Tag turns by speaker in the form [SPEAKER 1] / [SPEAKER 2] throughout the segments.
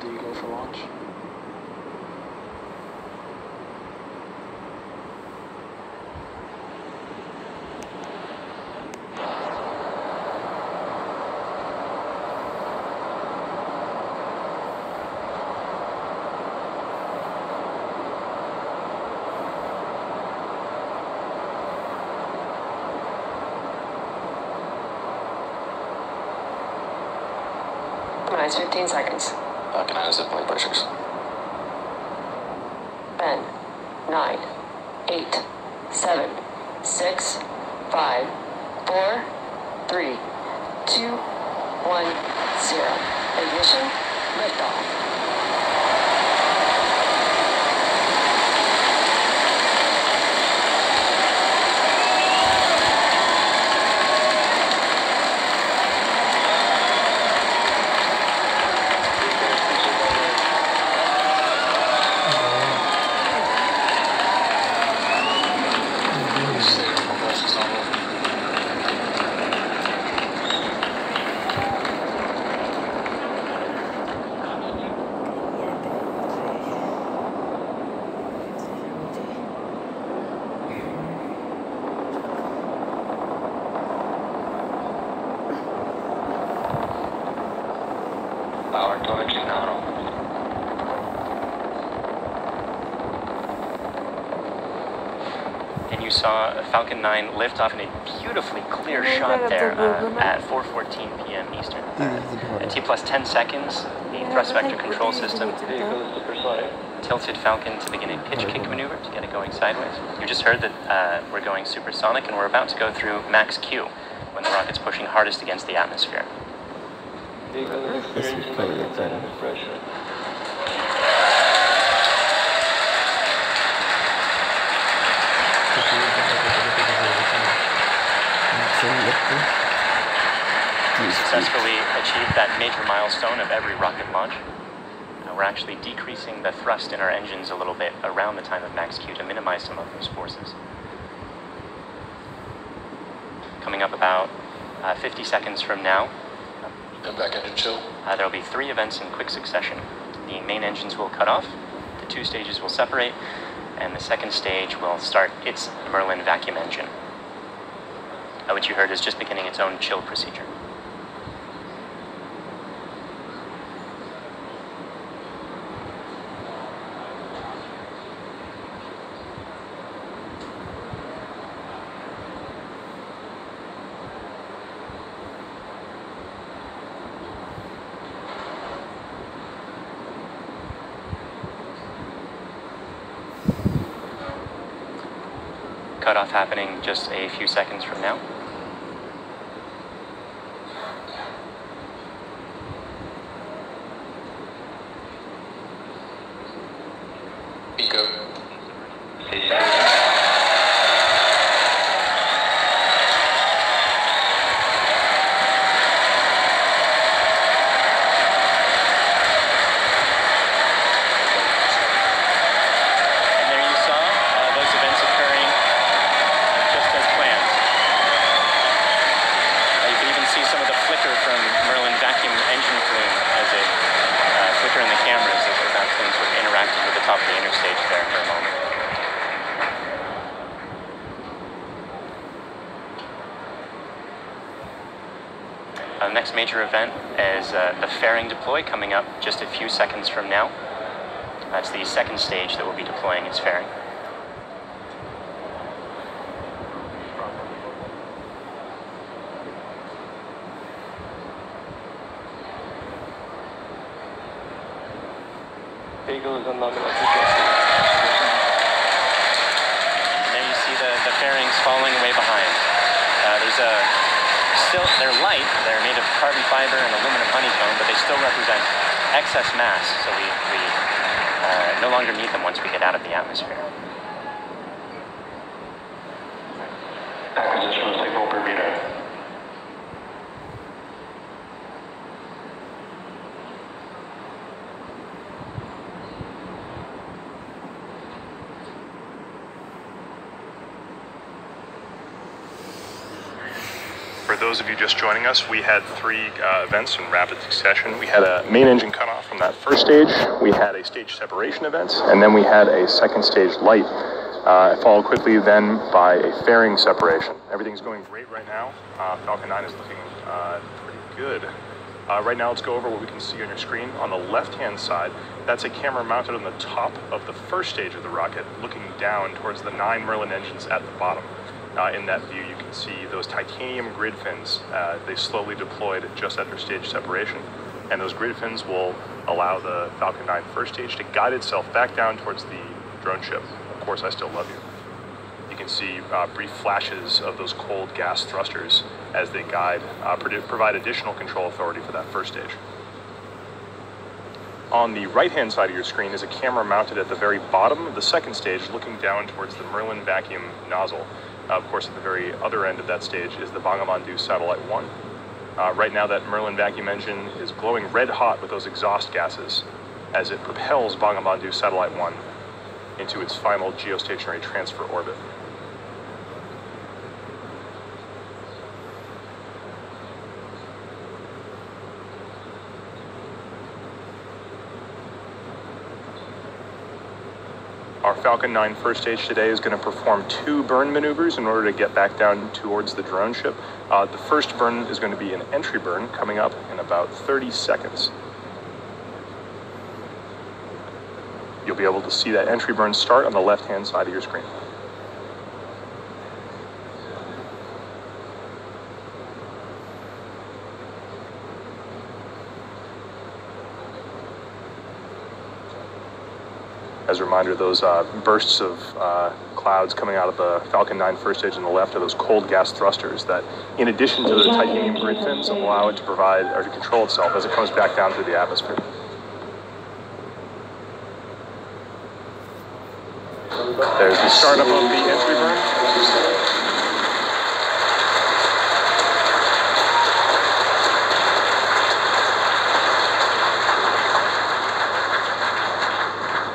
[SPEAKER 1] before you go for launch.
[SPEAKER 2] Minus 15 seconds.
[SPEAKER 3] Can I set plane pressures?
[SPEAKER 2] 10, 9, 8, 7, 6, 5, 4, 3, 2, 1, 0. Ignition, liftoff.
[SPEAKER 3] Power to engine now.
[SPEAKER 4] And you saw a Falcon 9 lift off in a beautifully clear shot there at 4:14 p.m. Eastern. At T plus 10 seconds, the thrust vector control system tilted Falcon to begin a pitch kick maneuver to get it going sideways. You just heard that we're going supersonic and we're about to go through max Q when the rocket's pushing hardest against the atmosphere.
[SPEAKER 3] Vehicle is experiencing dynamic pressure.
[SPEAKER 4] We successfully achieved that major milestone of every rocket launch. We're actually decreasing the thrust in our engines a little bit around the time of max Q to minimize some of those forces. Coming up about 50 seconds from now,
[SPEAKER 3] Back engine chill.
[SPEAKER 4] there will be 3 events in quick succession. The main engines will cut off, the 2 stages will separate, and the second stage will start its Merlin vacuum engine, which you heard is just beginning its own chill procedure. Cutoff happening just a few seconds from now.
[SPEAKER 3] Eco.
[SPEAKER 4] Top of the interstage there for a moment. The next major event is the fairing deploy coming up just a few seconds from now. That's the second stage that will be deploying its fairing.
[SPEAKER 3] Vehicle is unlocked.
[SPEAKER 4] And there you see the fairings falling away behind. They're light, they're made of carbon fiber and aluminum honeycomb, but they still represent excess mass, so we no longer need them once we get out of the atmosphere.
[SPEAKER 3] Acquisition signal per meter.
[SPEAKER 4] For
[SPEAKER 1] those of you just joining us, we had three events in rapid succession. We had a main engine cutoff from that first stage, we had a stage separation event, and then we had a second stage light, followed quickly then by a fairing separation. Everything's going great right now. Falcon 9 is looking pretty good. Right now, let's go over what we can see on your screen. On the left-hand side, that's a camera mounted on the top of the first stage of the rocket, looking down towards the 9 Merlin engines at the bottom. In that view, you can see those titanium grid fins. They slowly deployed just after stage separation. And those grid fins will allow the Falcon 9 first stage to guide itself back down towards the drone ship. Of course, I still love you. You can see brief flashes of those cold gas thrusters as they guide, provide additional control authority for that first stage. On the right-hand side of your screen is a camera mounted at the very bottom of the second stage, looking down towards the Merlin vacuum nozzle. Of course, at the very other end of that stage is the Bangabandhu Satellite 1. Right now, that Merlin vacuum engine is glowing red hot with those exhaust gases as it propels Bangabandhu Satellite 1 into its final geostationary transfer orbit. Our Falcon 9 first stage today is going to perform 2 burn maneuvers in order to get back down towards the drone ship. The first burn is going to be an entry burn coming up in about 30 seconds. You'll be able to see that entry burn start on the left-hand side of your screen. As a reminder, those bursts of clouds coming out of the Falcon 9 first stage on the left are those cold gas thrusters that, in addition to the titanium grid fins, allow it to provide or to control itself as it comes back down through the atmosphere. There's the startup of the entry burn.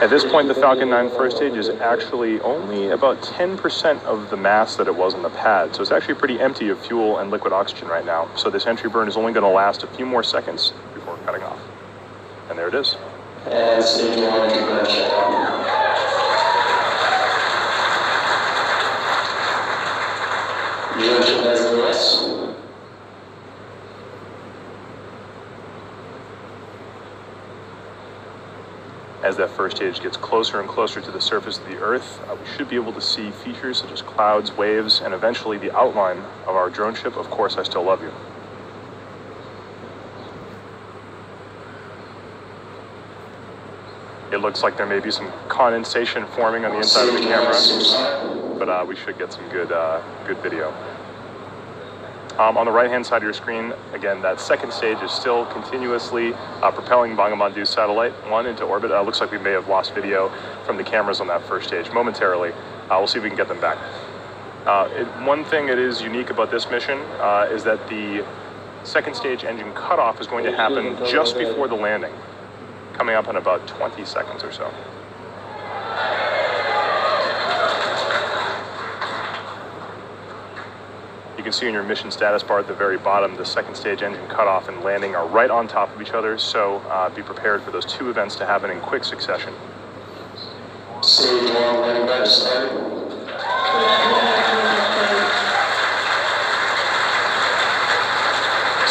[SPEAKER 1] At this point, the Falcon 9 first stage is actually only about 10% of the mass that it was on the pad, so it's actually pretty empty of fuel and liquid oxygen right now. So this entry burn is only going to last a few more seconds before cutting off. And there it is.
[SPEAKER 5] And stage 1 decompression. Junction has the rest.
[SPEAKER 1] As that first stage gets closer and closer to the surface of the Earth, we should be able to see features such as clouds, waves, and eventually the outline of our drone ship, Of Course I Still Love You. It looks like there may be some condensation forming on the inside of the camera, but we should get some good video. On the right-hand side of your screen, again, that second stage is still continuously propelling Bangabandhu Satellite 1 into orbit. Looks like we may have lost video from the cameras on that first stage momentarily. We'll see if we can get them back. One thing that is unique about this mission is that the second stage engine cutoff is going to happen just before the landing, coming up in about 20 seconds or so. You can see in your mission status bar at the very bottom, the second stage engine cutoff and landing are right on top of each other, so be prepared for those 2 events to happen in quick succession.
[SPEAKER 5] Stage 1 landing by started.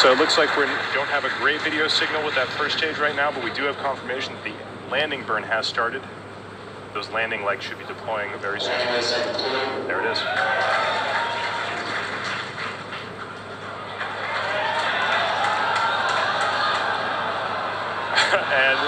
[SPEAKER 1] So it looks like we don't have a great video signal with that first stage right now, but we do have confirmation that the landing burn has started. Those landing legs should be deploying very soon. There it is. And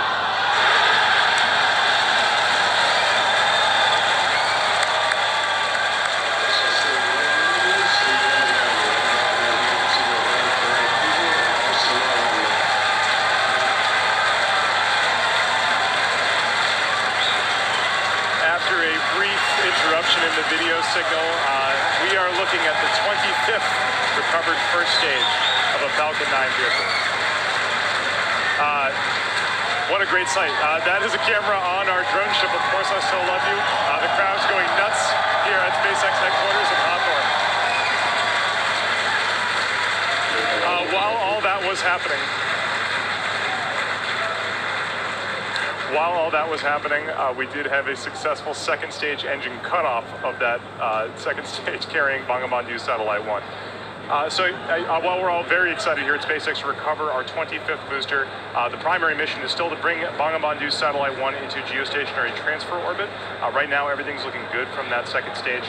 [SPEAKER 1] after a brief interruption in the video signal, we are looking at the 25th recovered first stage of a Falcon 9 vehicle. What a great sight. That is a camera on our drone ship, Of Course I Still Love You. The crowd's going nuts here at SpaceX headquarters in Hawthorne. was happening, we did have a successful second stage engine cutoff of that second stage carrying Bangabandhu Satellite 1. While we're all very excited here at SpaceX to recover our 25th booster, the primary mission is still to bring Bangabandhu Satellite 1 into geostationary transfer orbit. Right now, everything's looking good from that second stage.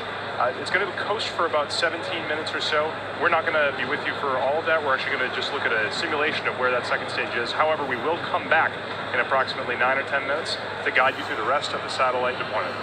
[SPEAKER 1] It's going to coast for about 17 minutes or so. We're not going to be with you for all of that. We're actually going to just look at a simulation of where that second stage is. However, we will come back in approximately 9 or 10 minutes to guide you through the rest of the satellite deployment.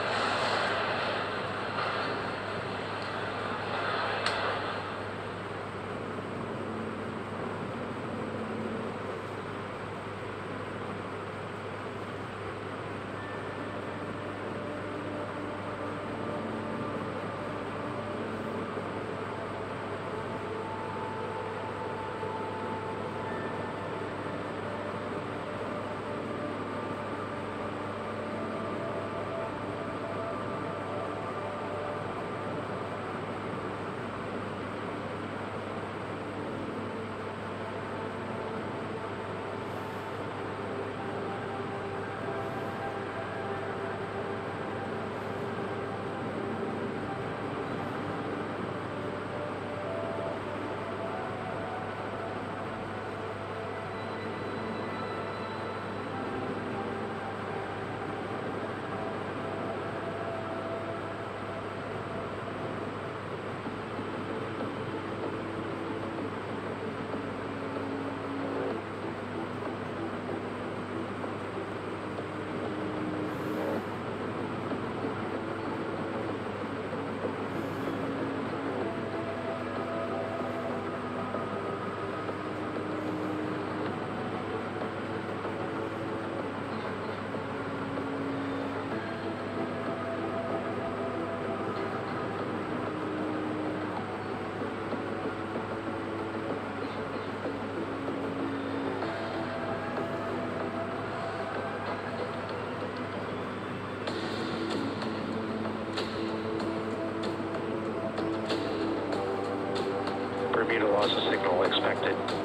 [SPEAKER 3] Bermuda loss of signal expected.